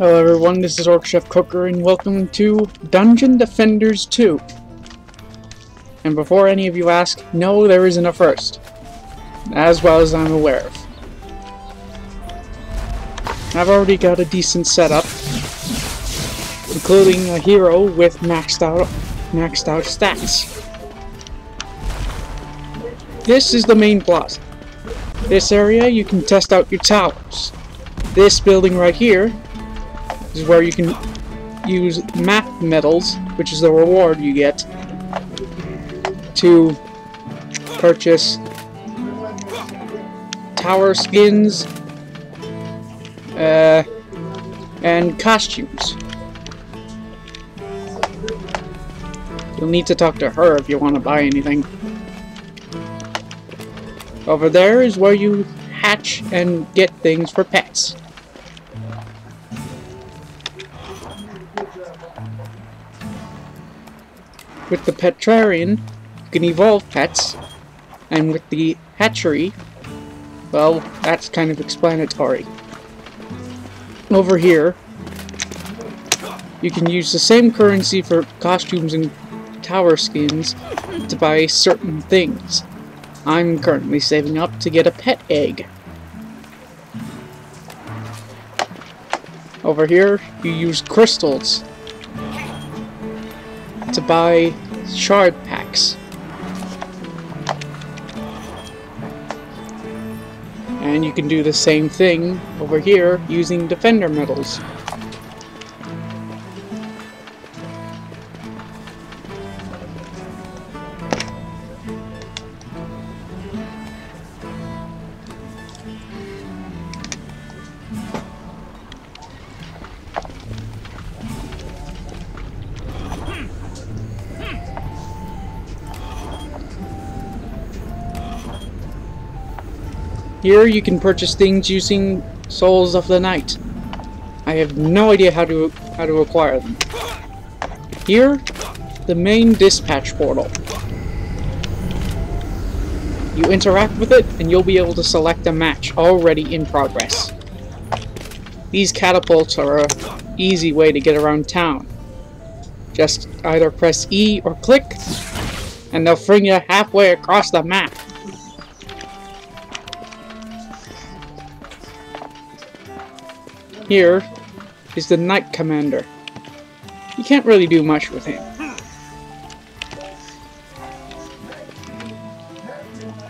Hello everyone, this is Orc Chef Cooker and welcome to Dungeon Defenders 2. And before any of you ask, no, there isn't a first. As well as I'm aware of. I've already got a decent setup, including a hero with maxed out stats. This is the main plaza. This area you can test out your towers. This building right here is where you can use map medals, which is the reward you get, to purchase tower skins and costumes. You'll need to talk to her if you want to buy anything. Over there is where you hatch and get things for pets. With the Petrarian, you can evolve pets, and with the hatchery, well, that's kind of explanatory. Over here, you can use the same currency for costumes and tower skins to buy certain things. I'm currently saving up to get a pet egg. Over here, you use crystals to buy shard packs. And you can do the same thing over here using defender medals. Here you can purchase things using Souls of the Night. I have no idea how to acquire them. Here, the main dispatch portal. You interact with it and you'll be able to select a match already in progress. These catapults are an easy way to get around town. Just either press E or click and they'll bring you halfway across the map. Here is the Knight Commander. You can't really do much with him.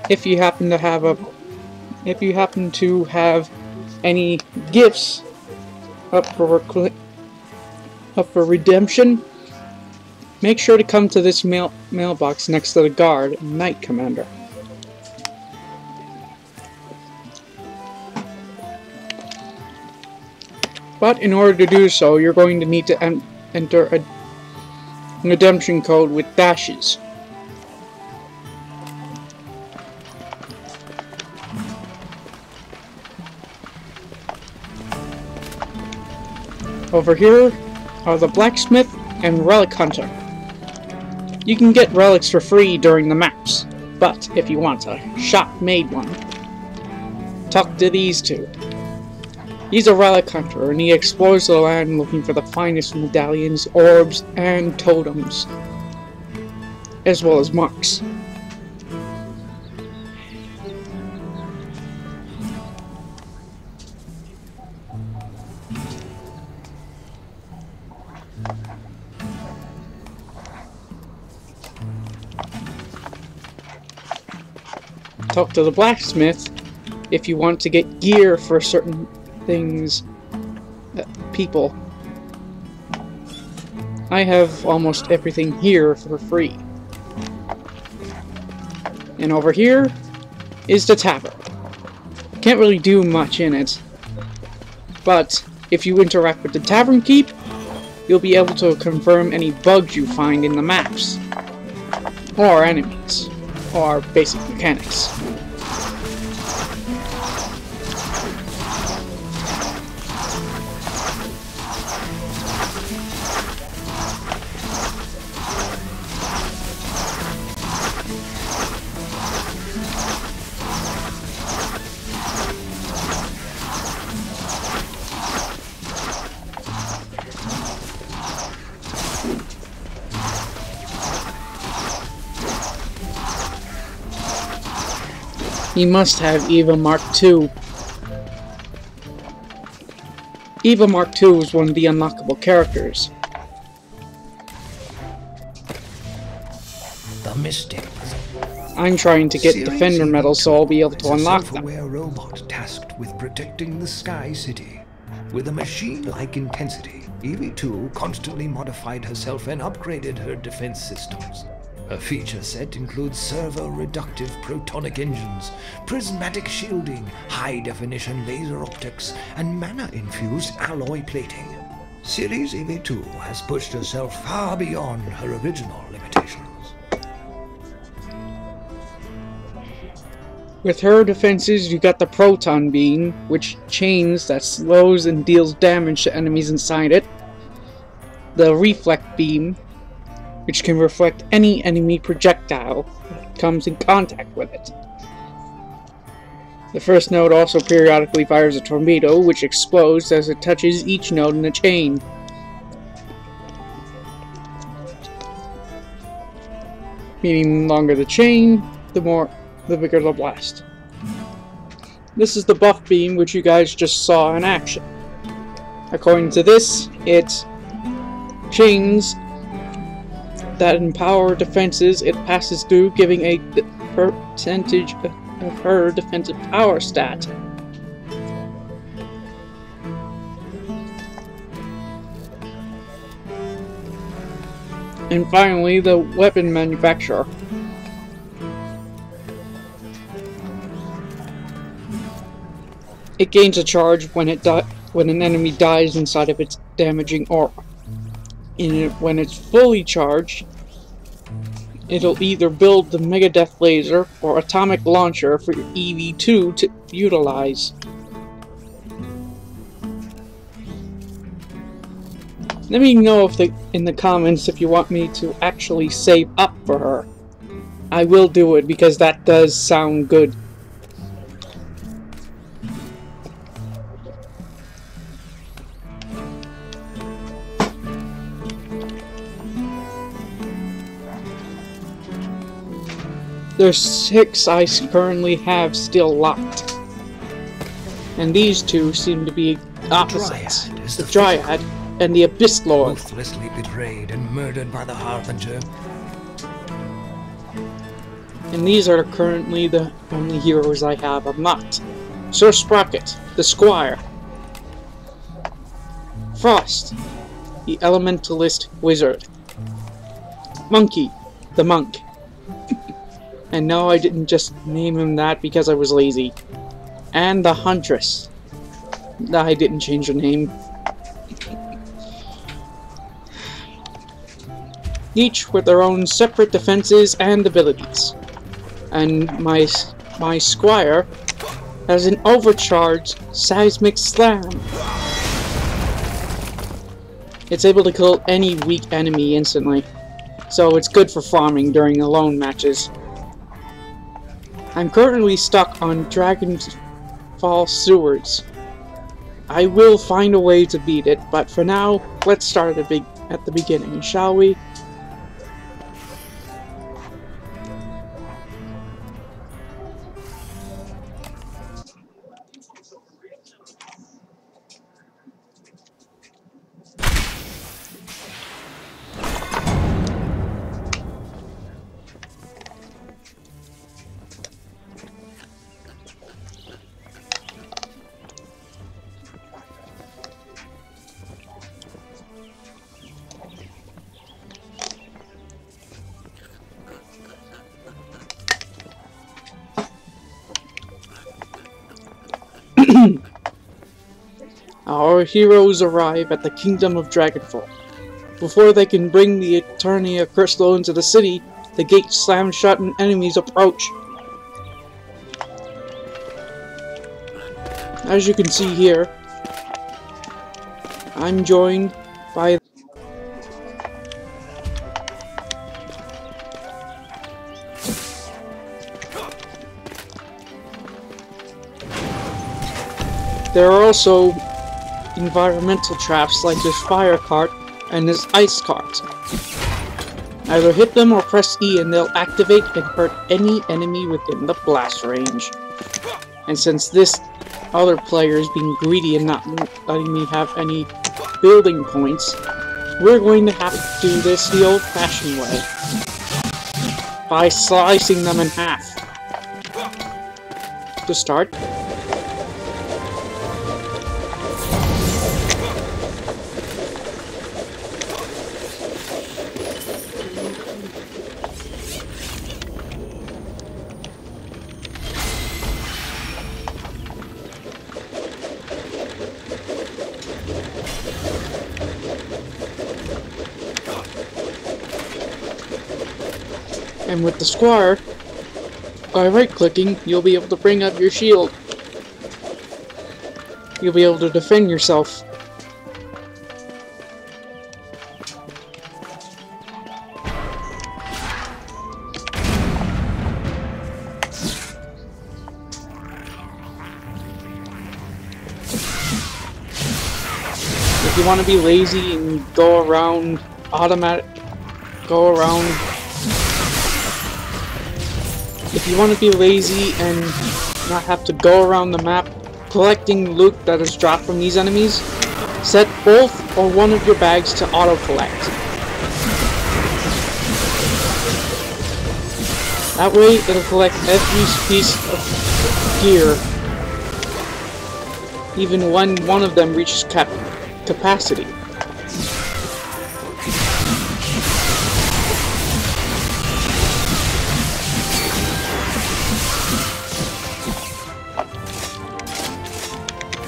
If you happen to have any gifts up for redemption, make sure to come to this mailbox next to the guard, Knight Commander. But in order to do so, you're going to need to enter a redemption code with dashes. Over here are the Blacksmith and Relic Hunter. You can get relics for free during the maps, but if you want a shop-made one, talk to these two. He's a relic hunter, and he explores the land looking for the finest medallions, orbs, and totems, as well as marks. Talk to the blacksmith if you want to get gear for certain things, people. I have almost everything here for free. And over here is the tavern. Can't really do much in it, but if you interact with the tavern keep, you'll be able to confirm any bugs you find in the maps, or enemies, or basic mechanics. He must have Eva Mark II. Eva Mark II is one of the unlockable characters. The Mystic. I'm trying to get Defender Medal so I'll be able to unlock them. A robot tasked with protecting the Sky City. With a machine-like intensity, EV2 constantly modified herself and upgraded her defense systems. Her feature set includes servo-reductive protonic engines, prismatic shielding, high-definition laser optics, and mana-infused alloy plating. Series EV2 has pushed herself far beyond her original limitations. With her defenses, you got the Proton Beam, which chains that slows and deals damage to enemies inside it. The Reflect Beam, which can reflect any enemy projectile that comes in contact with it. The first node also periodically fires a tornado, which explodes as it touches each node in the chain. Meaning the longer the chain, the bigger the blast. This is the Buff Beam, which you guys just saw in action. According to this, it chains that empower defenses it passes through, giving a percentage of her defensive power stat. And finally, the weapon manufacturer. It gains a charge when an enemy dies inside of its damaging aura. When it's fully charged, it'll either build the Mega Death Laser or Atomic Launcher for your EV2 to utilize. Let me know in the comments if you want me to actually save up for her. I will do it because that does sound good. There's 6 I currently have still locked. And these two seem to be opposites. The Dryad and the Abyss Lord. Ruthlessly betrayed and murdered by the Harbinger. And these are currently the only heroes I have unlocked. Sir Sprocket, the Squire. Frost, the Elementalist Wizard. Monkey, the Monk. And no, I didn't just name him that because I was lazy. And the Huntress. I didn't change her name. Each with their own separate defenses and abilities. And my Squire has an overcharged Seismic Slam. It's able to kill any weak enemy instantly. So it's good for farming during alone matches. I'm currently stuck on Dragonfall Sewers. I will find a way to beat it, but for now, let's start at the beginning, shall we? Our heroes arrive at the Kingdom of Dragonfall. Before they can bring the Eternia Crystal into the city, the gates slam shut and enemies approach. As you can see here, I'm joined by there are also environmental traps like this fire cart and this ice cart. Either hit them or press E and they'll activate and hurt any enemy within the blast range. And since this other player is being greedy and not letting me have any building points, we're going to have to do this the old-fashioned way. By slicing them in half. To start. And with the square, by right-clicking, you'll be able to bring up your shield. You'll be able to defend yourself. If you want to be lazy and go around If you want to be lazy and not have to go around the map collecting loot that is dropped from these enemies, set both or one of your bags to auto-collect. That way it'll collect every piece of gear, even when one of them reaches capacity.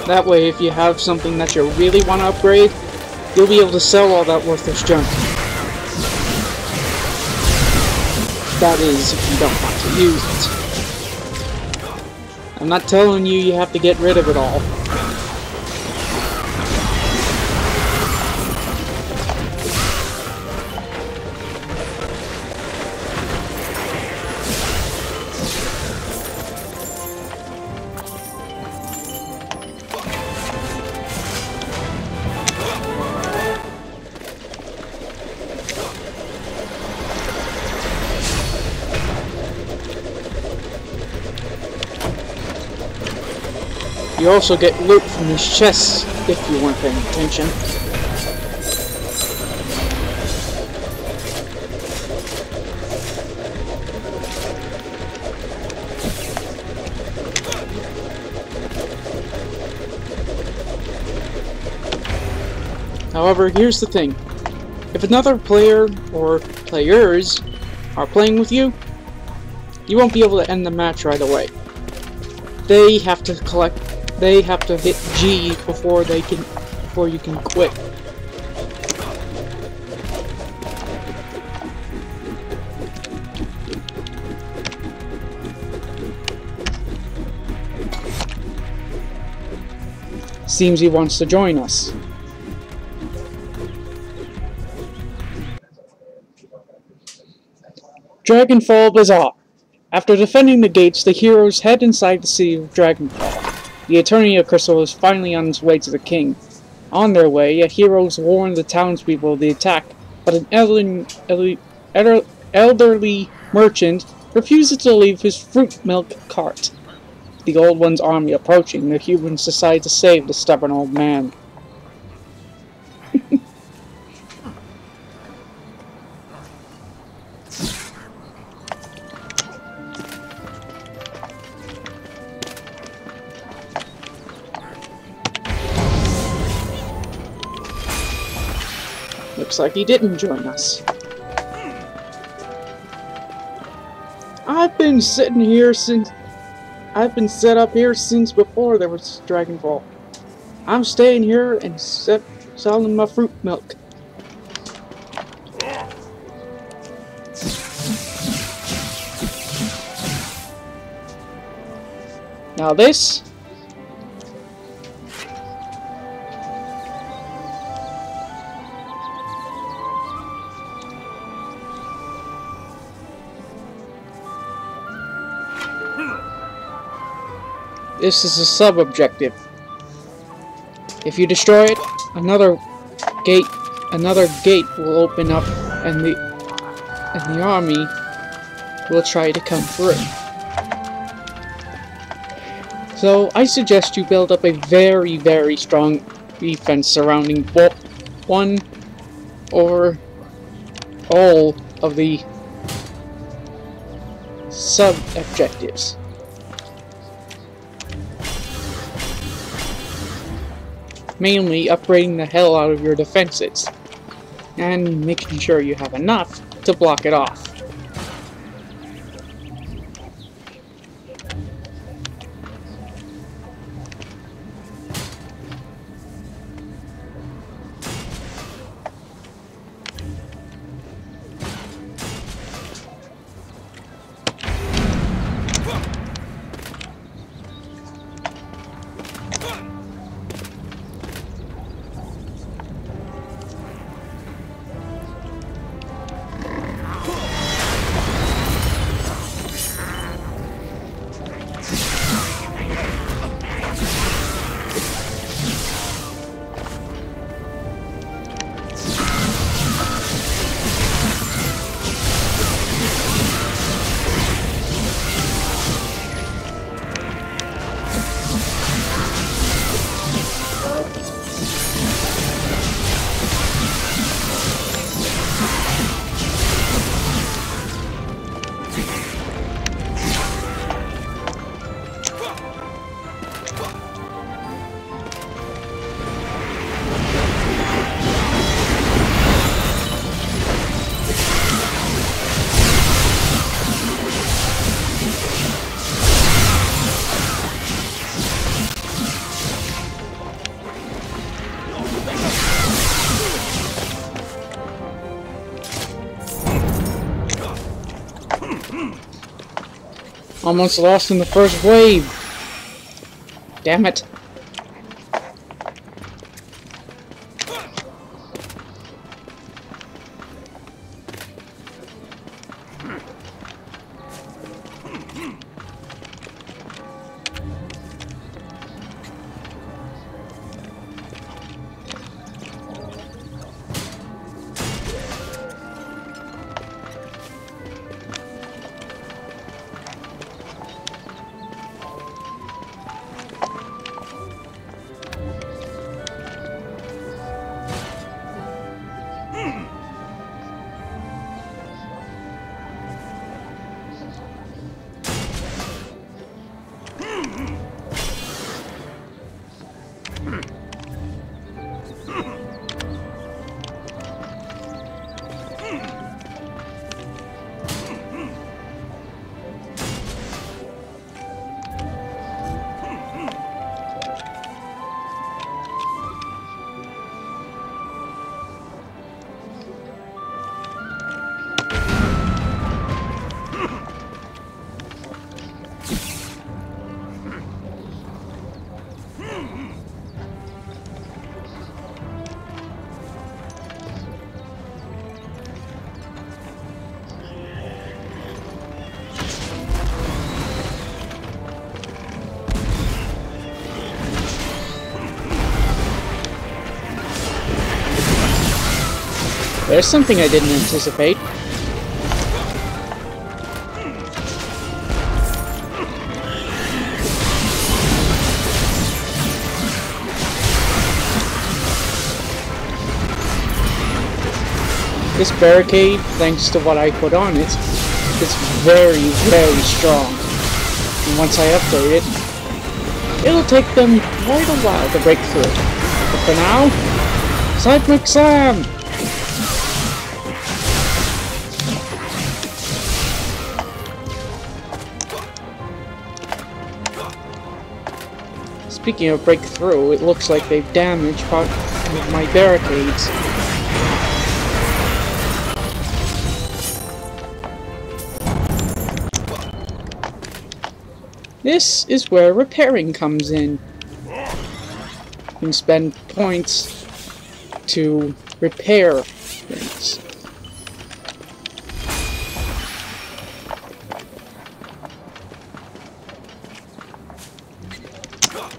That way, if you have something that you really want to upgrade, you'll be able to sell all that worthless junk. That is, if you don't want to use it. I'm not telling you you have to get rid of it all. You also get loot from these chests, if you weren't paying attention. However, here's the thing. If another player, or players, are playing with you, you won't be able to end the match right away. They have to hit G before you can quit. Seems he wants to join us. Dragonfall Bazaar. After defending the gates, the heroes head inside the city of Dragonfall. The Eternia Crystal is finally on its way to the king. On their way, the heroes warn the townspeople of the attack, but an elderly merchant refuses to leave his fruit milk cart. The Old One's army approaching, the humans decide to save the stubborn old man. Looks like he didn't join us. I've been set up here since before there was Dragonfall. I'm staying here and selling my fruit milk. Now this is a sub-objective. If you destroy it, another gate will open up, and and the army will try to come through. So I suggest you build up a very, very strong defense surrounding one or all of the sub-objectives. Mainly upgrading the hell out of your defenses, and making sure you have enough to block it off. Almost lost in the first wave. Damn it. There's something I didn't anticipate. This barricade, thanks to what I put on it, is very, very strong. And once I upgrade it, it'll take them quite a while to break through. But for now, Seismic Slam! Speaking of breakthrough, it looks like they've damaged part of my barricades. This is where repairing comes in. You can spend points to repair things.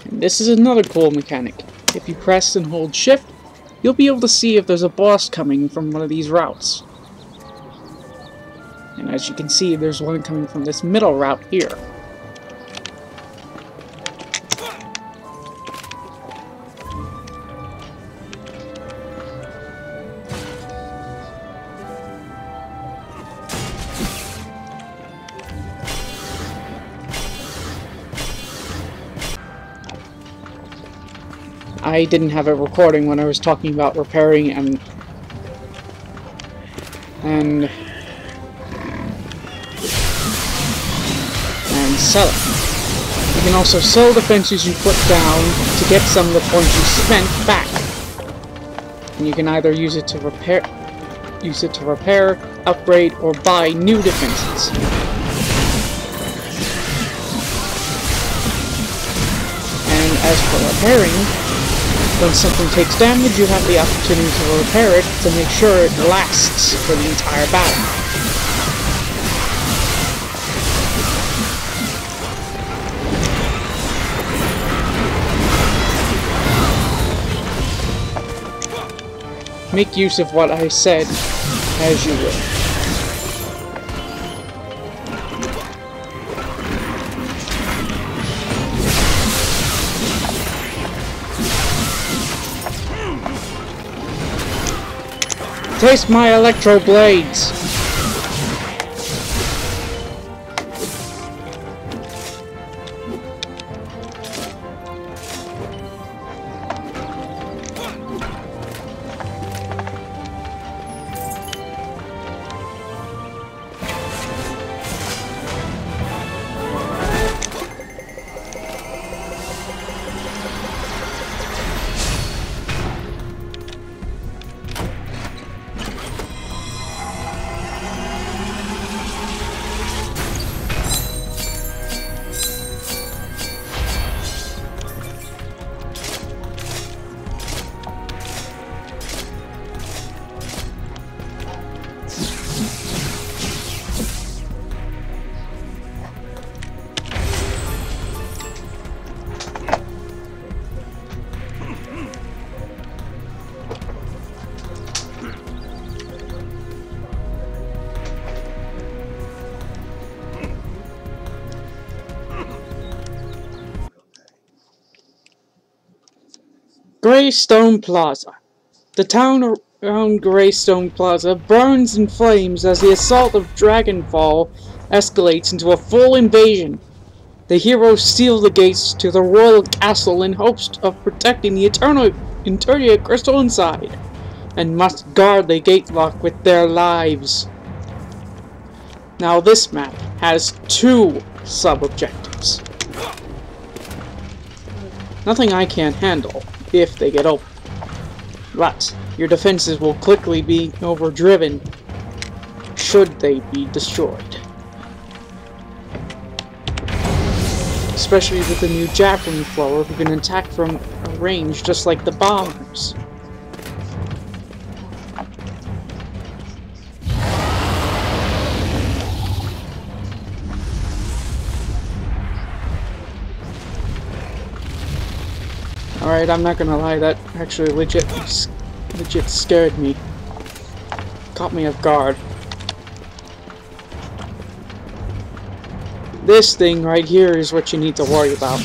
And this is another cool mechanic. If you press and hold shift, you'll be able to see if there's a boss coming from one of these routes. And as you can see, there's one coming from this middle route here. I didn't have a recording when I was talking about repairing and selling. You can also sell the fences you put down to get some of the points you spent back. And you can either use it to repair, upgrade, or buy new defenses. And as for repairing, when something takes damage, you have the opportunity to repair it to make sure it lasts for the entire battle. Make use of what I said as you will. Taste my electro blades! Greystone Plaza. The town around Greystone Plaza burns in flames as the assault of Dragonfall escalates into a full invasion. The heroes seal the gates to the royal castle in hopes of protecting the Eternia crystal inside, and must guard the gate lock with their lives. Now this map has 2 sub-objectives. Nothing I can't handle if they get open, but your defenses will quickly be overdriven should they be destroyed. Especially with the new javelin thrower who can attack from a range just like the bombers. Alright, I'm not gonna lie, that actually legit scared me. Caught me off guard. This thing right here is what you need to worry about.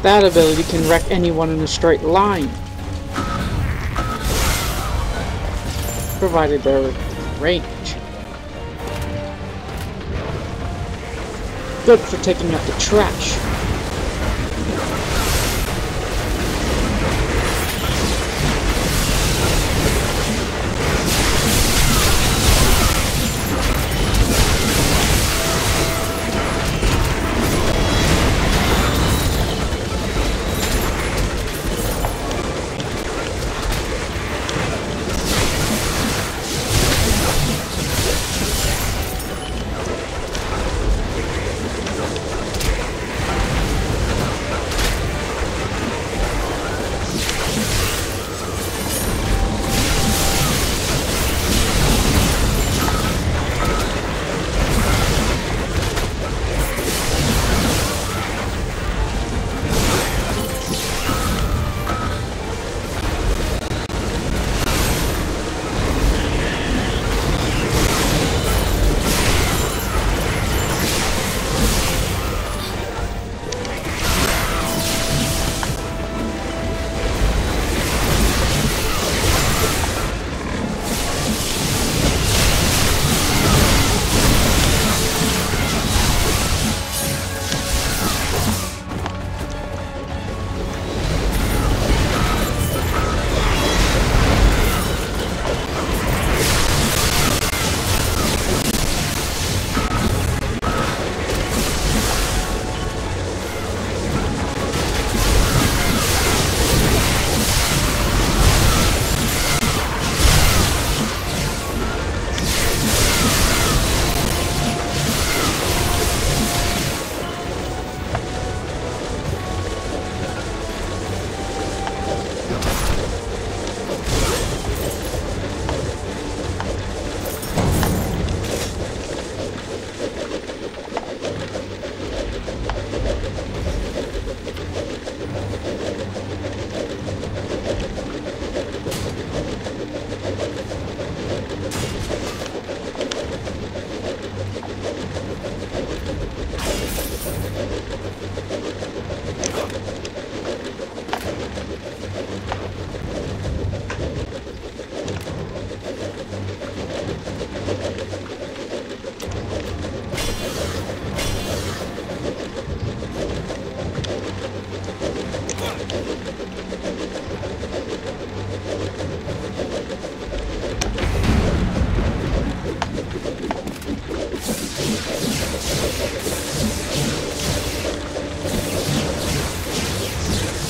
That ability can wreck anyone in a straight line, provided they're in range. Good for taking out the trash.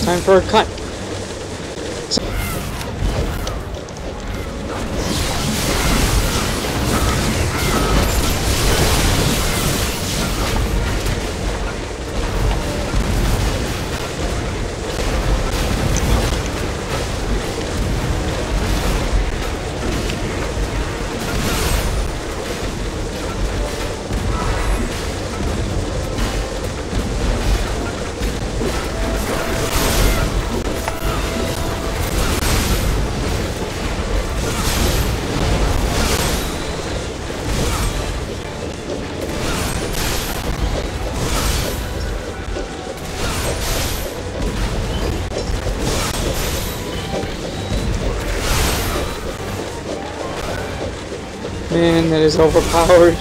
Time for a cut. Man, that is overpowered.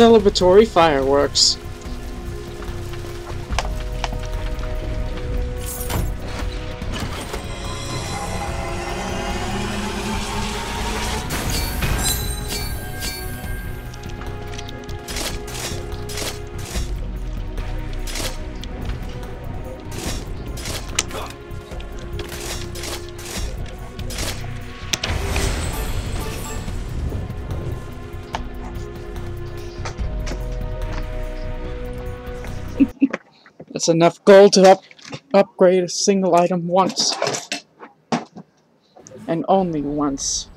celebratory fireworks. That's enough gold to upgrade a single item once. And only once.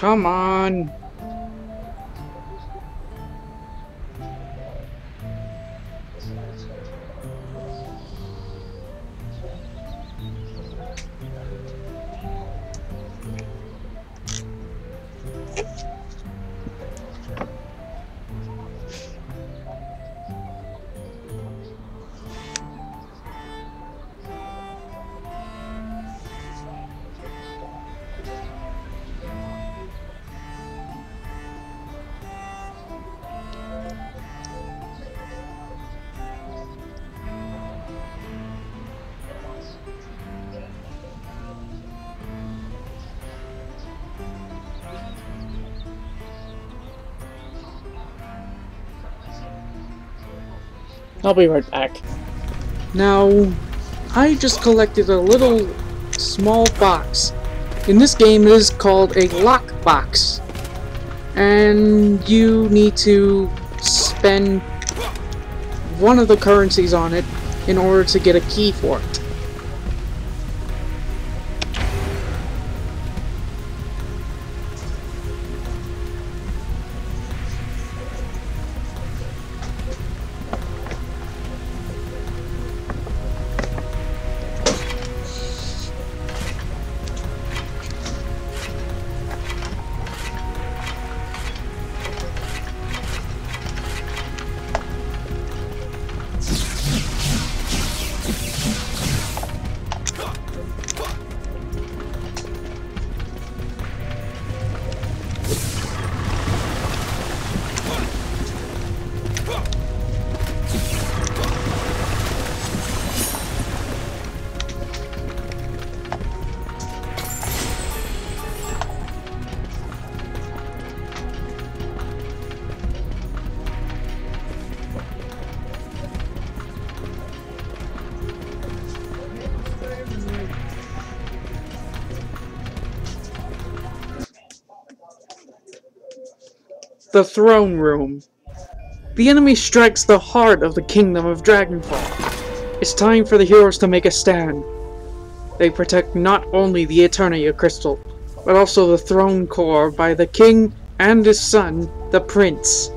Come on. I'll be right back. Now, I just collected a little small box. In this game, it is called a lock box. And you need to spend one of the currencies on it in order to get a key for it. The Throne Room. The enemy strikes the heart of the kingdom of Dragonfall. It's time for the heroes to make a stand. They protect not only the Eternia Crystal, but also the throne core by the king and his son, the prince.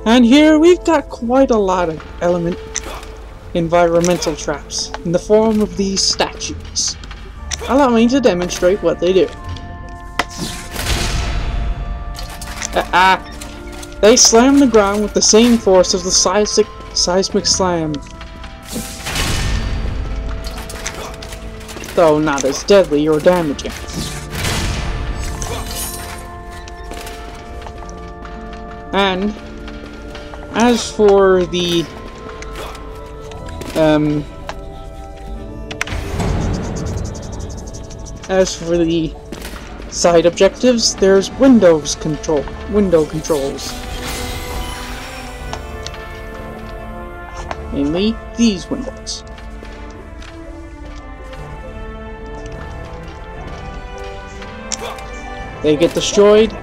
And here we've got quite a lot of environmental traps in the form of these statues. Allow me to demonstrate what they do. They slam the ground with the same force as the seismic slam. Though not as deadly or damaging. And as for the side objectives, there's window controls. Mainly these windows. They get destroyed,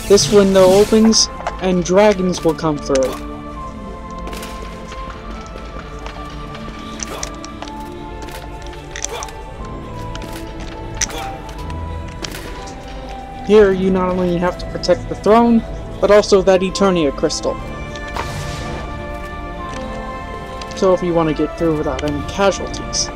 this window opens, and dragons will come through. Here, you not only have to protect the throne, but also that Eternia crystal. So if you want to get through without any casualties.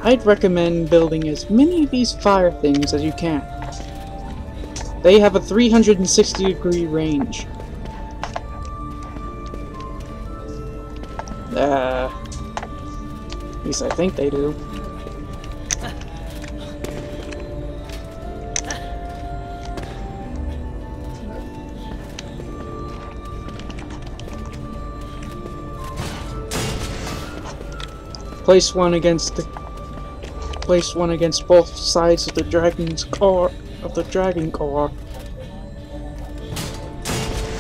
I'd recommend building as many of these fire things as you can. They have a 360-degree range. At least I think they do. Place one against both sides of the dragon core,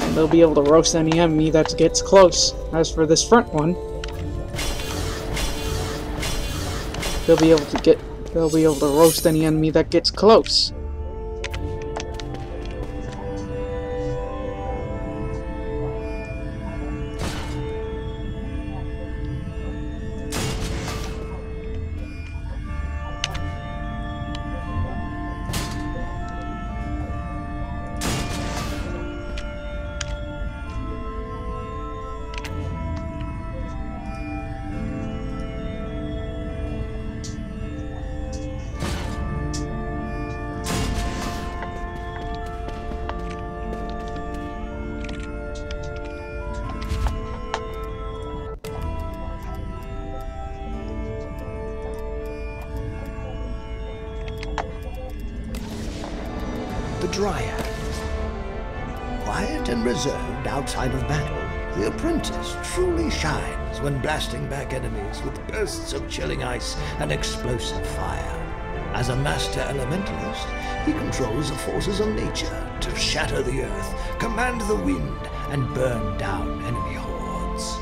and they'll be able to roast any enemy that gets close. As for this front one, they'll be able to roast any enemy that gets close. The Dryad. Quiet and reserved outside of battle, the apprentice truly shines when blasting back enemies with bursts of chilling ice and explosive fire. As a master elementalist, he controls the forces of nature to shatter the earth, command the wind, and burn down enemy hordes.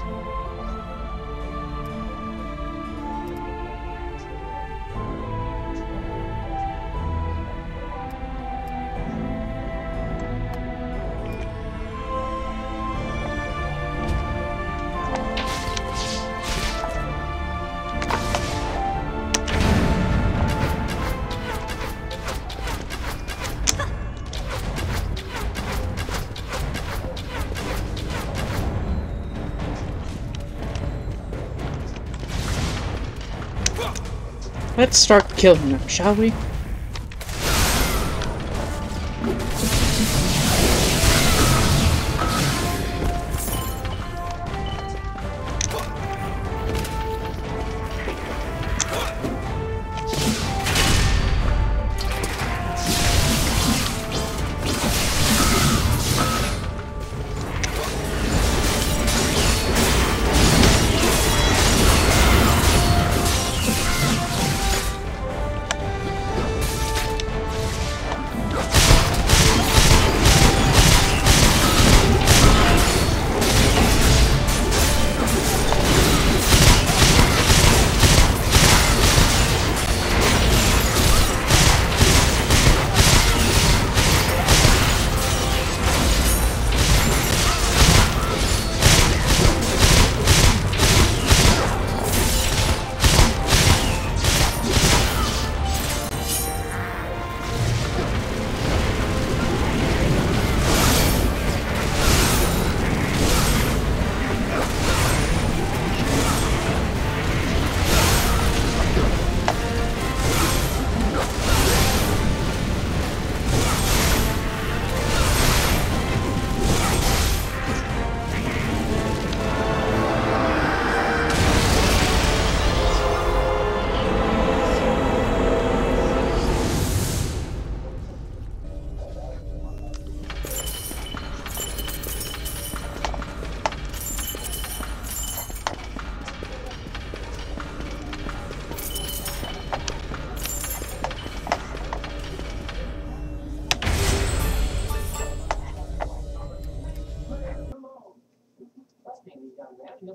Let's start killing them, shall we?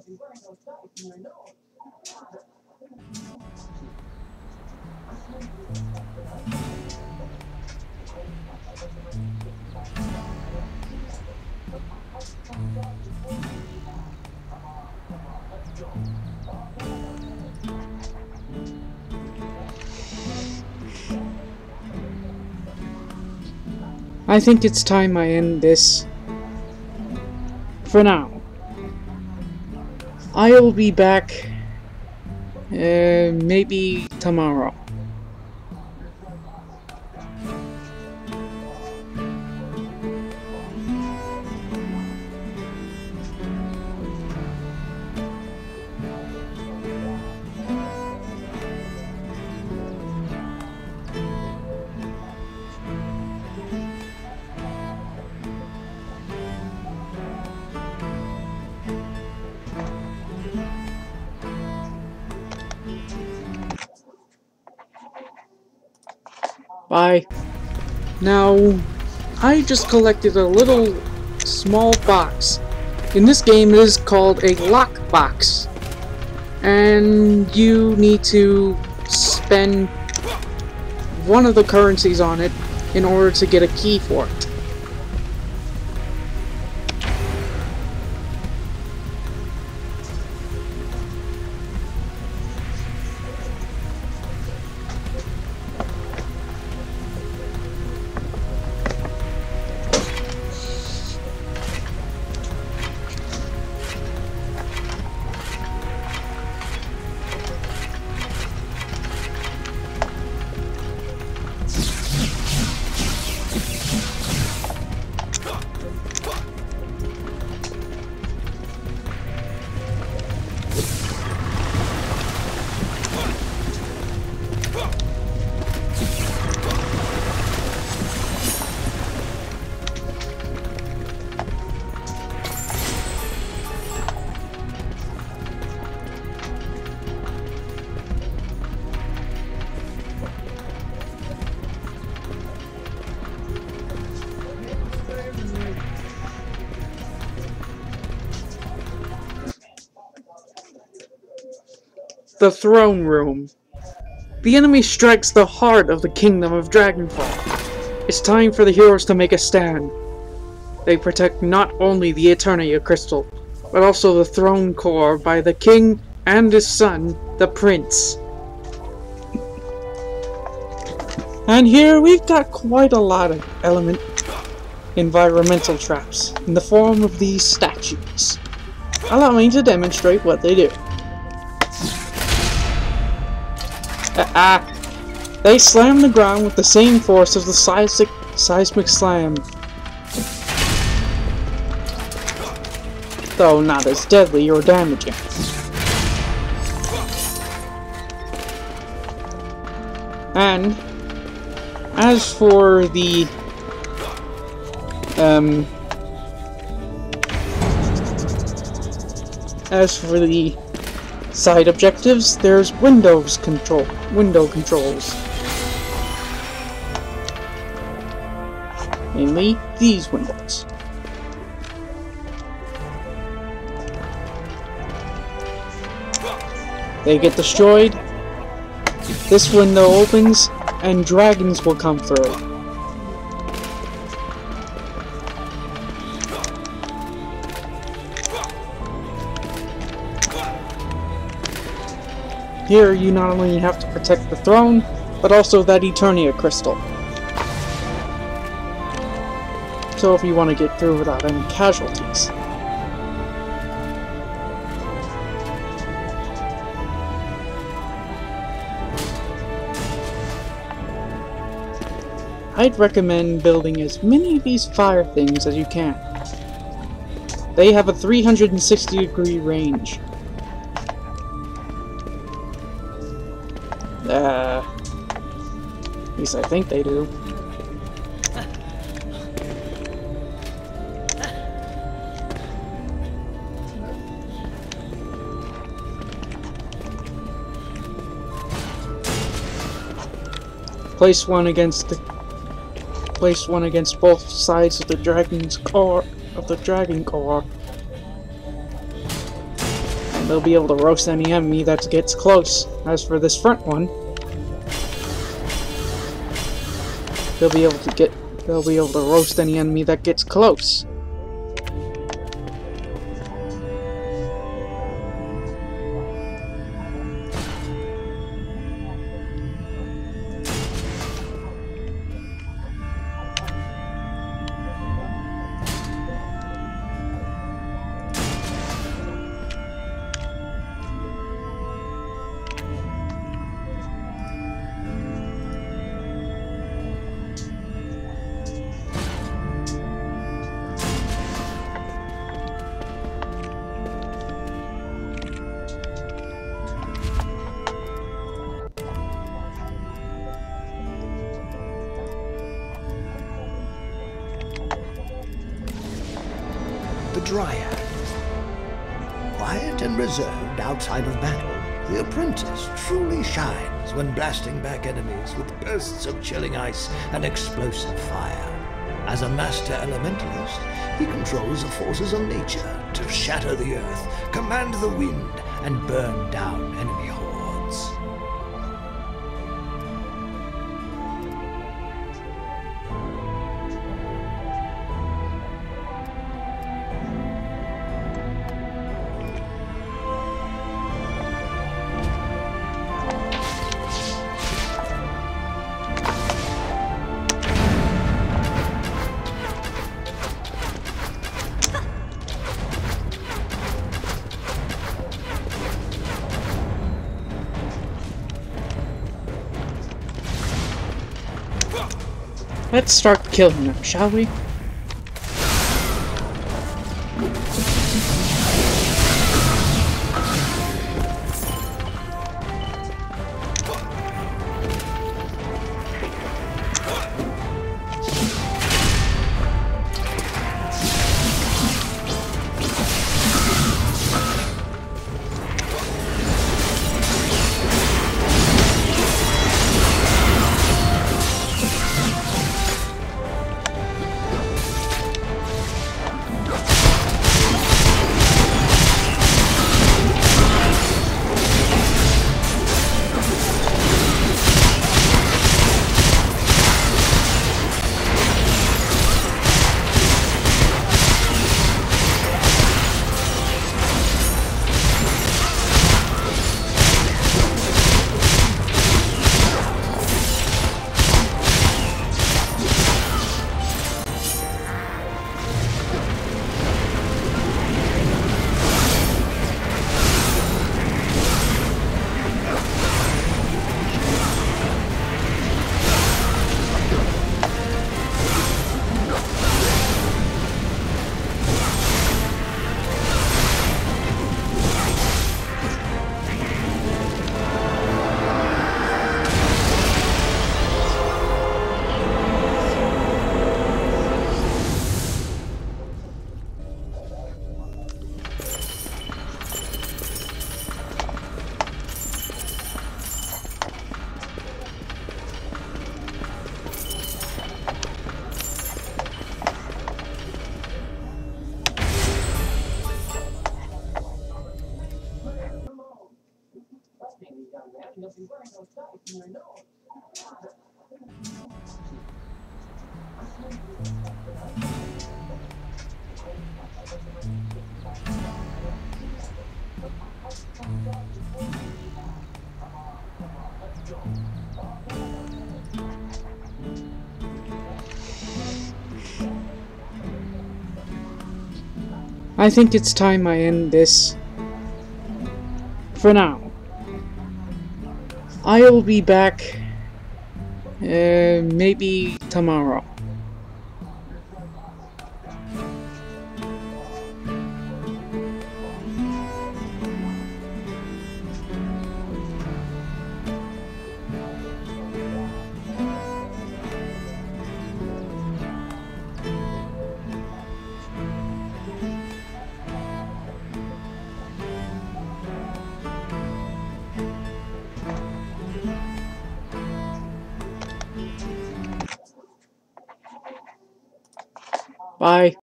I think it's time I end this for now. I will be back maybe tomorrow. Bye. Now, I just collected a little small box. In this game, it is called a lock box. And you need to spend one of the currencies on it in order to get a key for it. The Throne Room. The enemy strikes the heart of the Kingdom of Dragonfall. It's time for the heroes to make a stand. They protect not only the Eternia Crystal, but also the Throne Core by the King and his son, the Prince. And here we've got quite a lot of environmental traps in the form of these statues. Allow me to demonstrate what they do. They slam the ground with the same force as the seismic slam. Though not as deadly or damaging. And as for the side objectives, there's window controls. Mainly these windows. They get destroyed, this window opens, and dragons will come through. Here, you not only have to protect the throne, but also that Eternia Crystal. So if you want to get through without any casualties. I'd recommend building as many of these fire things as you can. They have a 360-degree range. At least I think they do. Place one against both sides of the dragon core. they'll be able to roast any enemy that gets close. As for this front one, they'll be able to roast any enemy that gets close. The Dryad. Quiet and reserved outside of battle, the apprentice truly shines when blasting back enemies with bursts of chilling ice and explosive fire. As a master elementalist, he controls the forces of nature to shatter the earth, command the wind, and burn down enemy hordes. Let's start killing them, shall we? I think it's time I end this for now. I'll be back maybe tomorrow. Bye.